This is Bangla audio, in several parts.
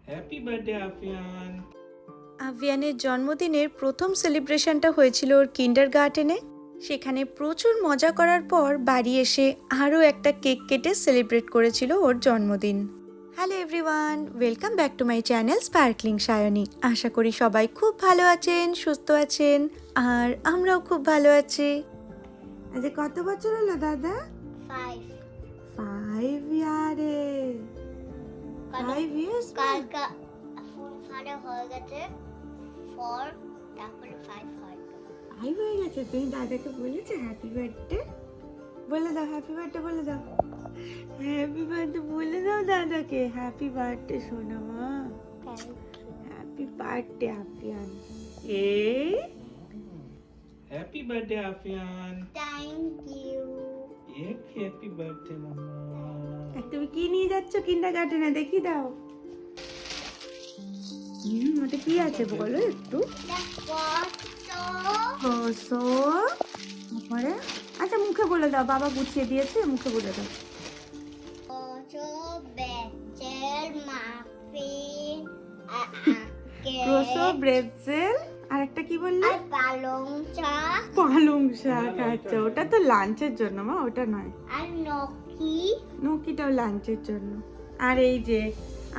Happy birthday আফিয়ান। আভিয়ানের জন্মদিনের প্রথম সেলিব্রেশনটা হয়েছিল ওর কিন্ডারগার্টেনে। সেখানে প্রচুর মজা করার পর বাড়ি এসে আরও একটা কেক কেটে সেলিব্রেট করেছিল ওর জন্মদিন। Hello everyone, welcome back to my channel sparkling Sayani. আশা করি সবাই খুব ভালো আছেন, সুস্থ আছেন, আর আমরাও খুব ভালো আছি। আজ কত বছর হলো দাদা? 5 5 ইয়ারে 5 ইয়ার্স কালকা ফুল ফাড়ে হয়ে গেছে 4 তারপরে 5 হয়। 5 হয়ে গেছে। তুমি দাদাকে বলেছো হ্যাপি বার্থডে? বলে দাও হ্যাপি বার্থডে, বলে দাও হ্যাপি বার্থডে, বলে দাও দাদাকে হ্যাপি বার্থডে সোনা মা, হ্যাপি বার্থডে আফিয়ান। এই happy birthday Afiyan. Thank you. Happy birthday মামা। তুমি কি নিয়ে যাচ্ছ কিন্ডারগার্টেনে, দেখি দাও। ওটা কি আছে বলো একটু। বসো তারপরে, আচ্ছা মুখে বলে দাও, বাবা গুছিয়ে দিয়েছে, মুখে বলে দাও। বেচের মাফিন রোসো ব্রেডজেল, আর একটা কি বললে? আর পালং শাক পালং শাক। আচ্ছা ওটা তো লাঞ্চের জন্য মা, ওটা নয়। আর নকি। নকিটাও লাঞ্চের জন্য। আর এই যে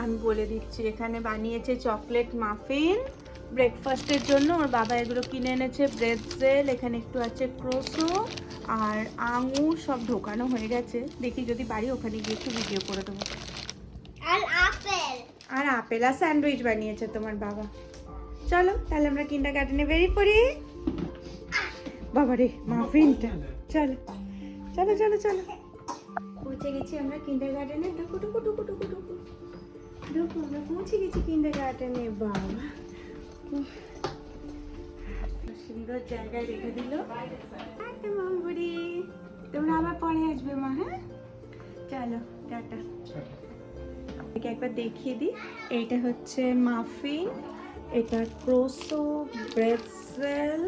আমি বলে দিচ্ছি, এখানে বানিয়েছে চকলেট মাফিন ব্রেকফাস্টের জন্য। ওর বাবা এগুলো কিনে এনেছে, ব্রেডজেল, এখানে একটু আছে ক্রোসো আর আঙুর, সব ঢোকানো হয়ে গেছে। দেখি যদি বাড়ি ওখানে গিয়ে একটু ভিডিও করে দেবো। আর আপেল। আর আপেল আর স্যান্ডউইচ বানিয়েছে তোমার বাবা। চলো তাহলে আমরা কিন্ডারগার্টেনে বেরিয়ে পড়ি। বাবারে মাফিনটা, চলো চলো চলো চলো। পৌঁছে গেছি আমরা কিন্ডারগার্টেনে। ঢুকু ঢুকু ঢুকু ঢুকু ঢুকু ঢুকু, আমরা পৌঁছে গেছি কিন্ডারগার্টেনে। বাবা সুন্দর জায়গায় রেখে দিল। একটা মামুড়ি, তোমরা আবার পরে আসবে মা। হ্যাঁ চলো টাটা। আপনাকে একবার দেখিয়ে দিই, এইটা হচ্ছে মাফিন, এটা ক্রোসো, ব্রেডজেল,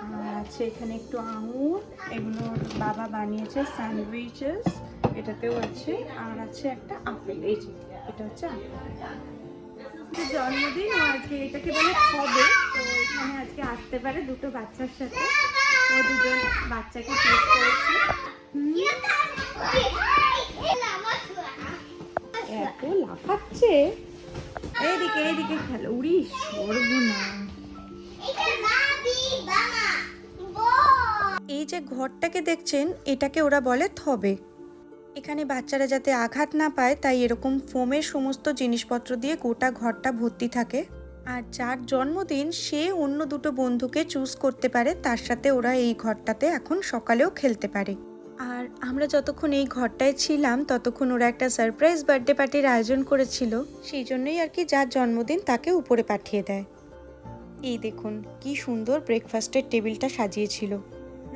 আর আছে এখানে একটু আঙুর, এগুলো বাবা বানিয়েছে স্যান্ডউইচেস, এটাতেও আছে, আর আছে একটা আপেল। এই যে এটা হচ্ছে আপেল। জন্মদিন, ও আজকে এটাকে বলে হবে, তো এখানে আজকে আসতে পারে দুটো বাচ্চার সাথে। ও দুজন বাচ্চাকে টেস্ট করেছে। এত লাফাচ্ছে, এইদিকে এইদিকে খেলো। উড়ি সরবো না। এই যে ঘরটাকে দেখছেন, এটাকে ওরা বলে থবে। এখানে বাচ্চারা যাতে আঘাত না পায় তাই এরকম ফোমের সমস্ত জিনিসপত্র দিয়ে গোটা ঘরটা ভর্তি থাকে। আর যার জন্মদিন সে অন্য দুটো বন্ধুকে চুজ করতে পারে, তার সাথে ওরা এই ঘরটাতে এখন সকালেও খেলতে পারে। আর আমরা যতক্ষণ এই ঘরটায় ছিলাম ততক্ষণ ওরা একটা সারপ্রাইজ বার্থডে পার্টির আয়োজন করেছিল, সেই জন্যই আর কি যার জন্মদিন তাকে উপরে পাঠিয়ে দেয়। এই দেখুন কি সুন্দর ব্রেকফাস্টের টেবিলটা সাজিয়েছিল।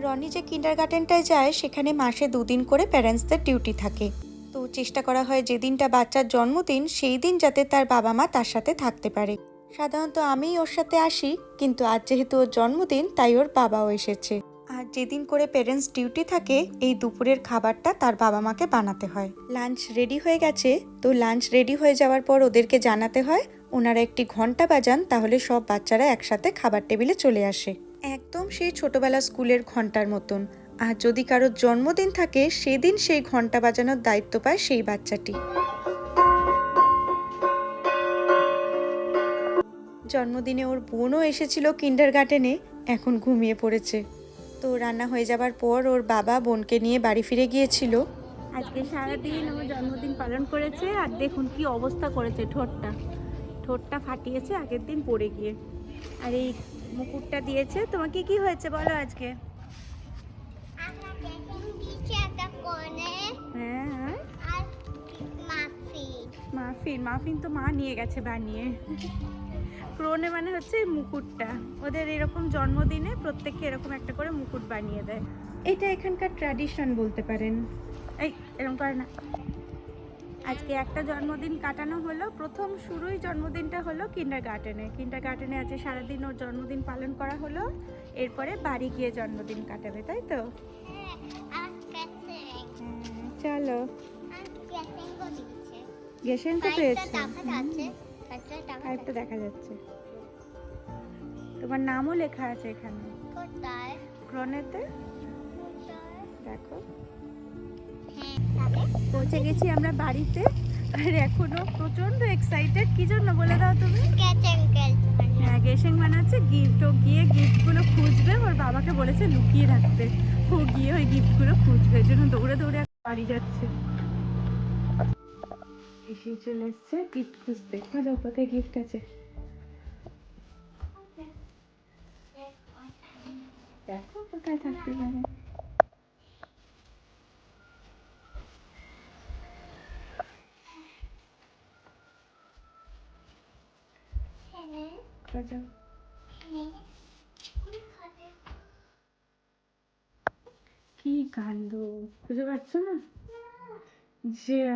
রনি যে কিন্ডারগার্টেনটায় যায় সেখানে মাসে 2 দিন করে প্যারেন্টসদের ডিউটি থাকে, তো চেষ্টা করা হয় যেদিনটা বাচ্চার জন্মদিন সেই দিন যাতে তার বাবা মা তার সাথে থাকতে পারে। সাধারণত আমিই ওর সাথে আসি, কিন্তু আজ যেহেতু ওর জন্মদিন তাই ওর বাবাও এসেছে। আর যেদিন করে পেরেন্টস ডিউটি থাকে এই দুপুরের খাবারটা তার বাবা মাকে বানাতে হয়। লাঞ্চ রেডি হয়ে গেছে, তো লাঞ্চ রেডি হয়ে যাওয়ার পর ওদেরকে জানাতে হয়, ওনারা একটি ঘন্টা বাজান, তাহলে সব বাচ্চারা একসাথে খাবার টেবিলে চলে আসে। একদম সেই ছোটবেলা স্কুলের ঘন্টার মতন। আর যদি কারোর জন্মদিন থাকে সেদিন সেই ঘন্টা বাজানোর দায়িত্ব পায় সেই বাচ্চাটি। জন্মদিনে ওর বোনও এসেছিল কিন্ডারগার্টেনে, এখন ঘুমিয়ে পড়েছে। তো রান্না হয়ে যাবার পর ওর বাবা বোনকে নিয়ে বাড়ি ফিরে গিয়েছিল। আজকে সারাদিন ও জন্মদিন পালন করেছে, আর দেখুন কি অবস্থা করেছে, ঠোঁটটা ফাটিয়েছে আগের দিন পড়ে গিয়ে। আর এই মুকুটটা দিয়েছে। তোমাকে কি হয়েছে বলো আজকে? হ্যাঁ মাফিন তো মা নিয়ে গেছে বানিয়ে। ক্রোনে মানে হচ্ছে মুকুটটা, ওদের এরকম জন্মদিনে প্রত্যেককে এরকম একটা করে মুকুট বানিয়ে দেয়। এটা এখানকার ট্র্যাডিশন বলতে পারেন। এই এরকম করে না। আজকে একটা জন্মদিন কাটানো হলো, প্রথম শুরুই জন্মদিনটা হলো কিন্ডারগার্টেনে আজকে সারাদিন ওর জন্মদিন পালন করা হলো। এরপরে বাড়ি গিয়ে জন্মদিন কাটাবে, তাই তো? চলো। গেসেন তো পেয়েছে। আরেকটা দেখা যাচ্ছে। তোমার নামও লেখা আছে এখানে কোথায়? ক্রনেতে, কোথায়? দেখো। হ্যাঁ, তাহলে পৌঁছে গেছি আমরা বাড়িতে, আর এখনো প্রচন্ড এক্সাইটেড। কি জন্য বলে দাও তুমি? ক্যাচেন ক্যাচেন। হ্যাঁ, গেশিং বানাচ্ছে গিফট। ও গিয়ে গিফটগুলো খুঁজবে, ওর বাবাকে বলেছে লুকিয়ে রাখতে। ও গিয়ে ওই গিফটগুলো খুঁজবে, এর জন্য দৌড়ে দৌড়ে বাড়ি যাচ্ছে। এসে চলে এসছে গিফট খুঁজতে। খোঁজো কোথায় গিফট আছে। দেখো কোথায় থাকতে পারে। খোঁজো। কি কাণ্ড, খুঁজে পাচ্ছ না? যা,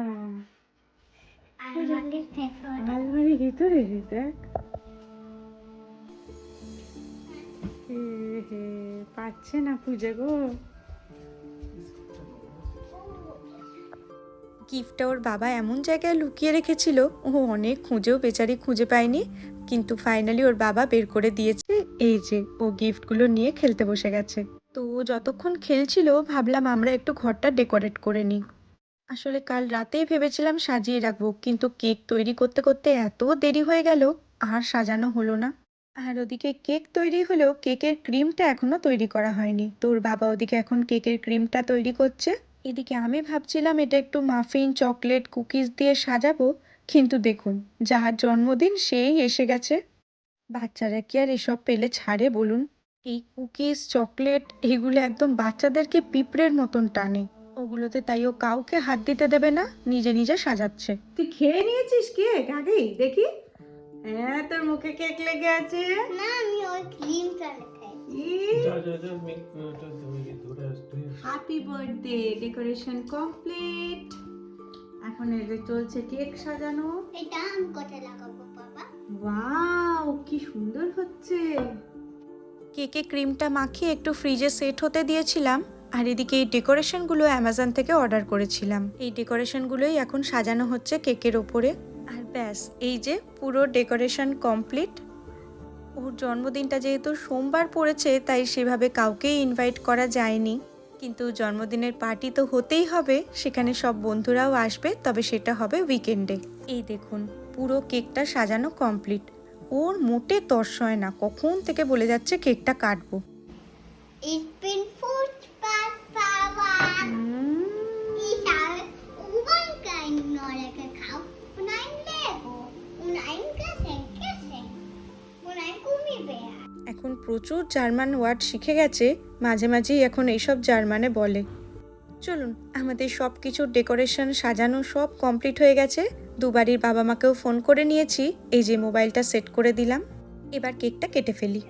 আলমারির ভিতরে দেখ। হে, পাচ্ছে না খুঁজে গো। গিফটটা ওর বাবা এমন জায়গায় লুকিয়ে রেখেছিল, ও অনেক খুঁজেও বেচারি খুঁজে পায়নি, কিন্তু ফাইনালি ওর বাবা বের করে দিয়েছে। এই যে ও গিফটগুলো নিয়ে খেলতে বসে গেছে। তো ও যতক্ষণ খেলছিল ভাবলাম আমরা একটু ঘরটা ডেকোরেট করে নিই। আসলে কাল রাতেই ভেবেছিলাম সাজিয়ে রাখবো, কিন্তু কেক তৈরি করতে করতে এত দেরি হয়ে গেল, আর সাজানো হলো না। আর ওদিকে কেক তৈরি হলেও কেকের ক্রিমটা এখনো তৈরি করা হয়নি। তোর বাবা ওদিকে এখন কেকের ক্রিমটা তৈরি করছে, এদিকে আমি ভাবছিলাম এটা একটু মাফিন, চকলেট, কুকিজ দিয়ে সাজাবো। কিন্তু দেখুন, যার জন্মদিন সেই এসে গেছে। বাচ্চারা কি আর এসব পেলে ছাড়ে বলুন? এই কুকিজ, চকলেট এগুলো একদম বাচ্চাদেরকে পিঁপড়ের মতন টানে। ওগুলোতে তাই ও কাউকে হাত দিতে দেবে না, নিজে নিজে সাজাচ্ছে। তুই খেয়ে নিয়েছিস কেক আগেই দেখি? হ্যাঁ, তোর মুখে কেক লেগে আছে। না, আমি ওই ক্রিমটা লেখাই। Happy birthday, decoration complete. এখন এদের চলছে কেক সাজানো। এটা আমি কোথায় লাগাবো বাবা? ওয়াও, কি সুন্দর হচ্ছে। কেকে ক্রিমটা মাখিয়ে একটু ফ্রিজে সেট হতে দিয়েছিলাম, আর এদিকে এই ডেকোরেশনগুলো অ্যামাজন থেকে অর্ডার করেছিলাম। এই ডেকোরেশনগুলোই এখন সাজানো হচ্ছে কেকের ওপরে। আর ব্যাস, এই যে পুরো ডেকোরেশন কমপ্লিট। ওর জন্মদিনটা যেহেতু সোমবার পড়েছে, তাই সেভাবে কাউকেই ইনভাইট করা যায়নি, কিন্তু জন্মদিনের পার্টি তো হতেই হবে, সেখানে সব বন্ধুরাও আসবে, তবে সেটা হবে উইকেন্ডে। এই দেখুন, পুরো কেকটা সাজানো কমপ্লিট। ওর মোটে তর্স হয় না, কখন থেকে বলে যাচ্ছে কেকটা কাটবো। Ich bin Fußballfahrer. Ich habe Oberkein neu gekauft und ein Lego und ein Geschenk und ein Gummibär. এখন প্রচুর জার্মান ওয়ার্ড শিখে গেছে, মাঝে মাঝেই এখন এইসব জার্মানে বলে। চলুন, আমাদের সব কিছুর ডেকোরেশন সাজানো সব কমপ্লিট হয়ে গেছে। দুবারই বাবা মাকেও ফোন করে নিয়েছি, এই যে মোবাইলটা সেট করে দিলাম। এবার কেকটা কেটে ফেলি।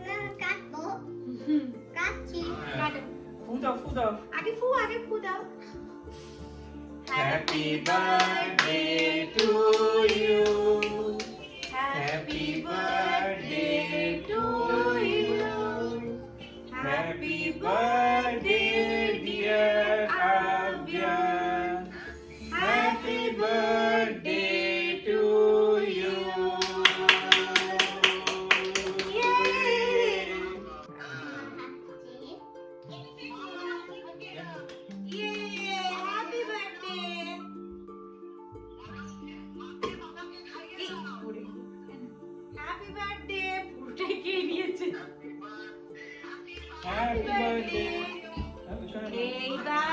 কাটবো, কাটছি। ফু দাও, ফু দাও। আগে ফু দাও। Happy birthday to you. Happy birthday to you. Happy birthday, dear Avya. Happy birthday to you. Happy birthday, পুরোটাই খেয়ে নিয়েছে। Happy birthday. এইবার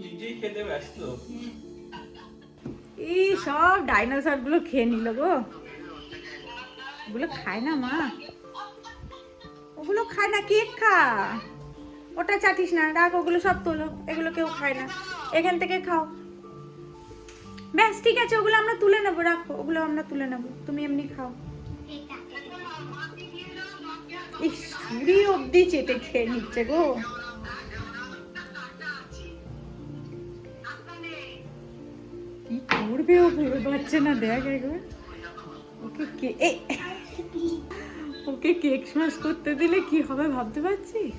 নিজেই খেতে ব্যস্ত। এই সব ডাইনোসর গুলো খেয়ে নিল গো। ওগুলো খায় না মা, ওগুলো খায় না, কেক খা। ওটা চাটিস না, রাখ, ওগুলো সব তোলো, এগুলো কেউ খায় না। এখান থেকে খাও। ব্যাস ঠিক আছে, ওগুলো আমরা তুলে নেবো, রাখো, ওগুলো আমরা তুলে নেবো, তুমি এমনি খাও। এই ছুরি অবধি চেটে খেয়ে নিচ্ছে গো। পড়বেও ভেবে পাচ্ছে না, দেখ একবার ওকে কেক স্ম্যাশ করতে দিলে কি হবে ভাবতে পারছিস?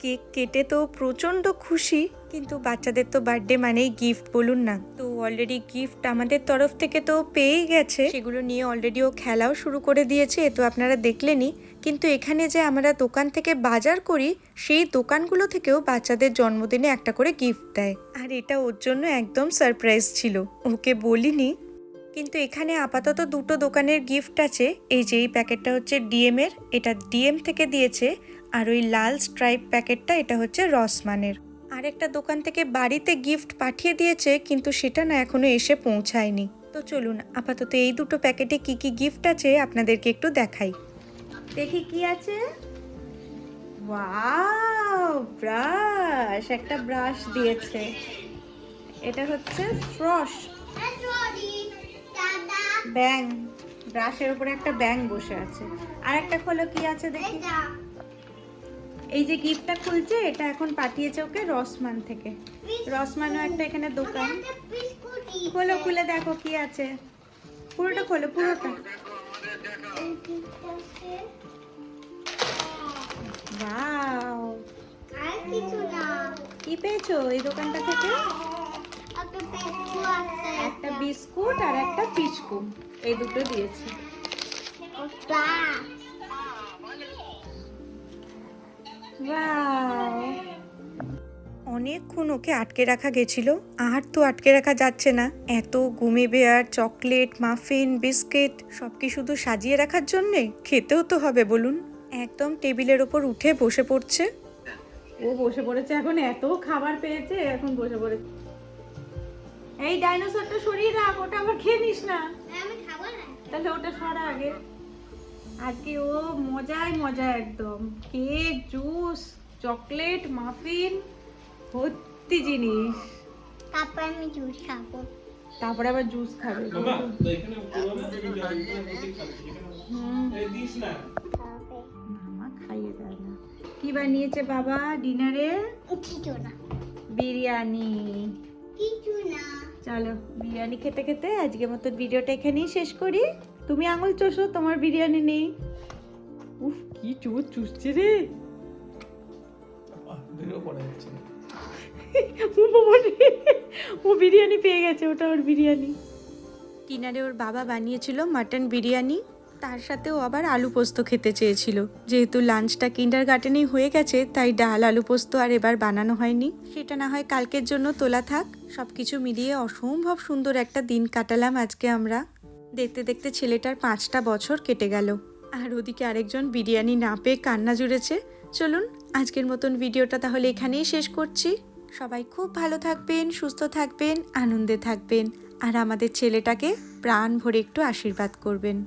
কেক কেটে তো প্রচণ্ড খুশি, কিন্তু বাচ্চাদের তো বার্থডে মানেই গিফট বলুন না, তো অলরেডি গিফট আমাদের তরফ থেকে তো পেয়েই গেছে, সেগুলো নিয়ে অলরেডি ও খেলাও শুরু করে দিয়েছে, এ তো আপনারা দেখলেনই। কিন্তু এখানে যে আমরা দোকান থেকে বাজার করি, সেই দোকানগুলো থেকেও বাচ্চাদের জন্মদিনে একটা করে গিফট দেয়, আর এটা ওর জন্য একদম সারপ্রাইজ ছিল, ওকে বলিনি। কিন্তু এখানে আপাতত দুটো দোকানের গিফট আছে। এই যে এই প্যাকেটটা হচ্ছে ডিএম এর, এটা ডিএম থেকে দিয়েছে, আর ওই লাল স্ট্রাইপ প্যাকেটটা এটা হচ্ছে রসমানের। আরেকটা দোকান থেকে বাড়িতে গিফট পাঠিয়ে দিয়েছে, কিন্তু সেটা না এখনো এসে পৌঁছায়নি। তো চলুন আপাতত এই দুটো প্যাকেটে কি কি গিফট আছে আপনাদেরকে একটু দেখাই। দেখি কি আছে। ওয়াও, ব্রাশ, একটা ব্রাশ দিয়েছে, এটা হচ্ছে ফ্রশ ব্যাং, ব্রাশের উপরে একটা ব্যাং বসে আছে। আর একটা খোলো কি আছে দেখি। এই যে গিফটটা খুলছে, এটা এখন পাঠিয়েছে ওকে রসমান থেকে। রসমানও একটা এখানে দোকান। খোলো, খুলে দেখো কি আছে, পুরোটা খোলো, পুরোটা। ওয়াও, কি পেয়েছো এই দোকানটা থেকে? একটা বিস্কুট আর একটা পিচকু, এই দুটো দিয়েছি। অনেকক্ষণ ওকে আটকে রাখা গেছিল, আর তো আটকে রাখা যাচ্ছে না। এত গুমি বেয়ার, চকলেট, মাফিন, বিস্কিট সব কি শুধু সাজিয়ে রাখার জন্যে? খেতেও তো হবে বলুন। একদম টেবিলের ওপর উঠে বসে পড়ছে। ও বসে পড়েছে এখন, এত খাবার পেয়েছে এখন বসে পড়েছে। এই ডাইনোসরটা সরিয়ে রাখ, ওটা আবার খেয়ে নিস না। তাহলে ওটা সরা আগে। আজকে ও মজায় মজা, একদম কেক, জুস, চকলেট, মাফিন, ভর্তি জিনিস। তারপর আমি জুস খাবো। তারপরে আবার জুস খাবে। মামা তো এখানে পুরো না যে বসে খাবে এখানে এই দিস না। মামা খাইয়ে দেয় না। কি বানিয়েছে বাবা ডিনারে? কিছু না, বিরিয়ানি। কিছু না। চলো বিরিয়ানি খেতে খেতে আজকের মতো ভিডিওটা এখানেই শেষ করি। তুমি আঙুল চষো, তোমার বিরিয়ানি নেই। উফ, কি চুষ চুষছে রে। ভিডিও পড়ে যাচ্ছে। ও বিরিয়ানি পেয়ে গেছে, ওটা ওর বিরিয়ানি। ডিনারে ওর বাবা বানিয়েছিল মাটন বিরিয়ানি, তার সাথে ও আবার আলু পোস্ত খেতে চেয়েছিল। যেহেতু লাঞ্চটা কিন্ডার গার্ডেনেই হয়ে গেছে, তাই ডাল আলু পোস্ত আর এবার বানানো হয়নি, সেটা না হয় কালকের জন্য তোলা থাক। সবকিছু মিলিয়ে অসম্ভব সুন্দর একটা দিন কাটালাম আজকে আমরা। দেখতে দেখতে ছেলেটার 5টা বছর কেটে গেল, আর ওদিকে আরেকজন বিরিয়ানি না পেয়ে কান্না জুড়েছে। চলুন আজকের মতন ভিডিওটা তাহলে এখানেই শেষ করছি। সবাই খুব ভালো থাকবেন, সুস্থ থাকবেন, আনন্দে থাকবেন, আর আমাদের ছেলেটাকে প্রাণ ভরে একটু আশীর্বাদ করবেন।